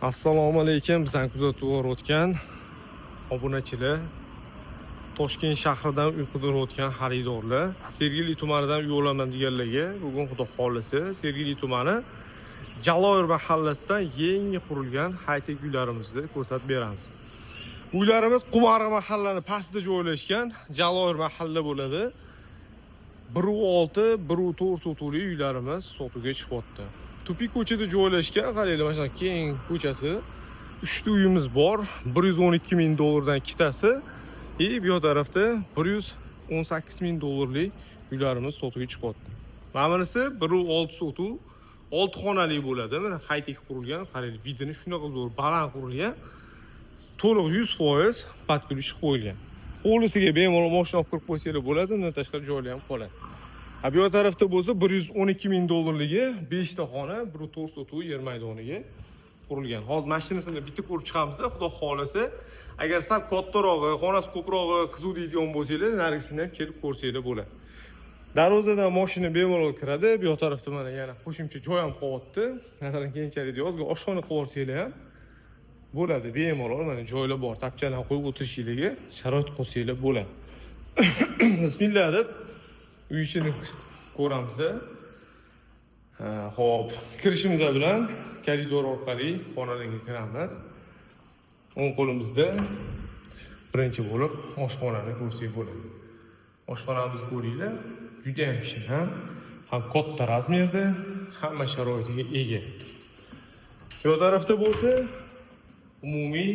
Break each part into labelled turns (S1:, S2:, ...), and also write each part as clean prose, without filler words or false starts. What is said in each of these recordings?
S1: Assalomu alaykum. Bizdan kuzatib o'tgan obunachilar, Toshkent shahridan uy qidirayotgan xaridorlar, Sergeli tumanidan uy olaman deganlarga bugun xudo xolisi Sergeli tumani Jaloir mahallasidan yangi qurilgan high-tech uylarimizni ko'rsatib beramiz. Uylarimiz Qumariq mahallani pastida joylashgan Jaloir mahalla bo'ladi. 1.6, 1.4 sotuli uylarimiz sotuvga chiqyapti. Tupik ko'chada joylashgan, qaranglar, mana shu keng ko'chasi. 3 ta uyimiz bor. 112 ming dollardan ikkitasi. Bu yoq tarafda 118 ming dollarlik uylarimiz sotuvga chiqyapti. Mana bunisi 1.6 sotuv, 6 xonali bo'ladi. Mana high-tech qurilgan, qaranglar, vidini shunaqa zo'r, baland qurilgan. To'liq 100% podключ qo'yilgan. Hovlisiga bemalol mashina olib kirib qo'ysanglar bo'ladi, undan tashqari joylar ham qoladi. Bu yoq tarafda bo'lsa 112 ming dollarligi 5 ta xona, 1.4 sotuv yer maydoniga qurilgan. Hozir mashinasini bitta ko'rib chiqamiz, xudo xolasa. Agar sal kattarog'i, xonasi ko'prog'i qiziq deydigan bo'lsanglar, narigisini ham kelib ko'rsanglar bo'ladi. Darvozadan mashina bemalol kiradi. Bu yoq tarafda mana yana qo'shimcha joy ham qolyapti. Masalan, keyinchalik yozgi oshxona qilib olsanglar ham bo'ladi, bemalol mana joylar bor. Tapchalarni qo'yib o'tirishinglarga sharoit qilsanglar bo'ladi. Bismillah deb uy ichini ko'ramiz. Xo'p, kirishimiz bilan koridor orqali xonalarga kiramiz. O'ng qo'limizda birinchi bo'lib oshxonani ko'rsak bo'ladi. Oshxonamizni ko'ringlar, juda ham shin, ham katta razmerda, hamma sharoitiga ega. Bu tarafda bo'lsa umumiy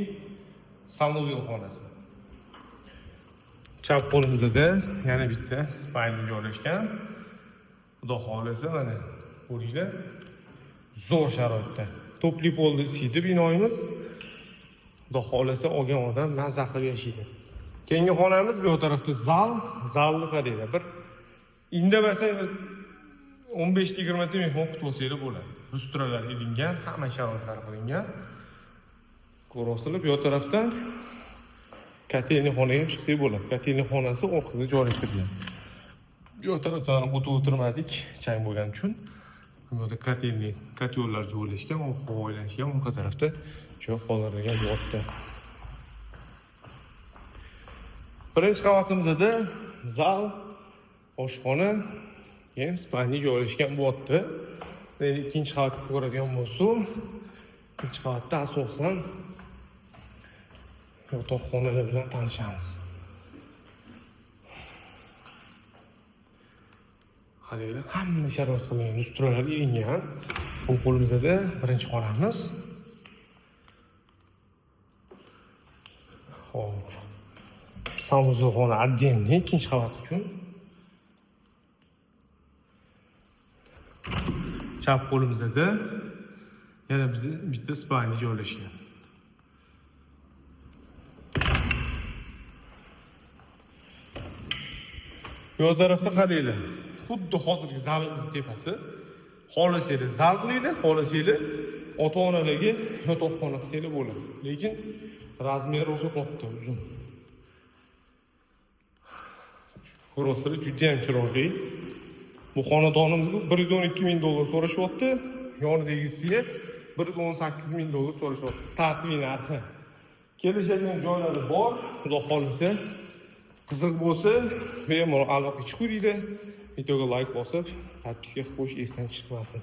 S1: samoviy xonasi. Chap qo'limizda yana bitta spayni joylashgan. Xudo xolasa mana ko'ringlar, zo'r sharoitda. Topli polda isiydi binoyimiz. Xudo xolasa olgan odam mazza qilib yashaydi. Keyingi xonamiz bu tarafda zal, zalni qaranglar. Bir indamasa 15-20 ta mehmon kutib olsanglar bo'ladi. Lustralar ilingan, hamma sharoitlar qilingan. Ko'rasizlar, bu tarafdan kotelni xonaga chiqsak bo'ladi. Kotelni xonasi orqada joylashtirilgan. Bu tarafdan o'tirmadik, chang bo'lgani uchun. Bu yerda kotellar joylashgan, u havolanishgan, orqa tarafda joy qoldirilgan yo'qda. Birinchi qavatimizda zal, oshxona, yana spayni joylashgan bo'lyapti. Endi ikkinchi qavatga ko'radigan bo'lsa, ikkinchi qavatda asosan yotoq xonalar bilan tanishamiz. Qaranglar, hamma sharoit qilingan, lustralar ilingan. Bu qo'limizda birinchi xonamiz. Xo'p. Samoviy xona отдельный ikkinchi qavat uchun. Chap qo'limizda yana bitta spayni joylashgan. Bu tarafda qaranglar, xuddi hozirgi zalimiz tepasi. Xohlasanglar zal qilinglar, xohlasanglar ota-onalarga yotoqxona qilsanglar bo'ladi. Lekin razmeri o'zi katta, uzun. Ko'rasizlar, juda ham chiroyli. Bu xonadonimizga 112 ming dollar so'rashyapti. Yonidagisiga 118 ming dollar so'rashyapti. Startli narxi. Kelishadigan joylari bor. Xudo xolisa, qiziq bo'lsa, bemalol aloqa chiqaringlar. Videoga like bosib, podpiska qilib qo'yish esdan chiqmasin.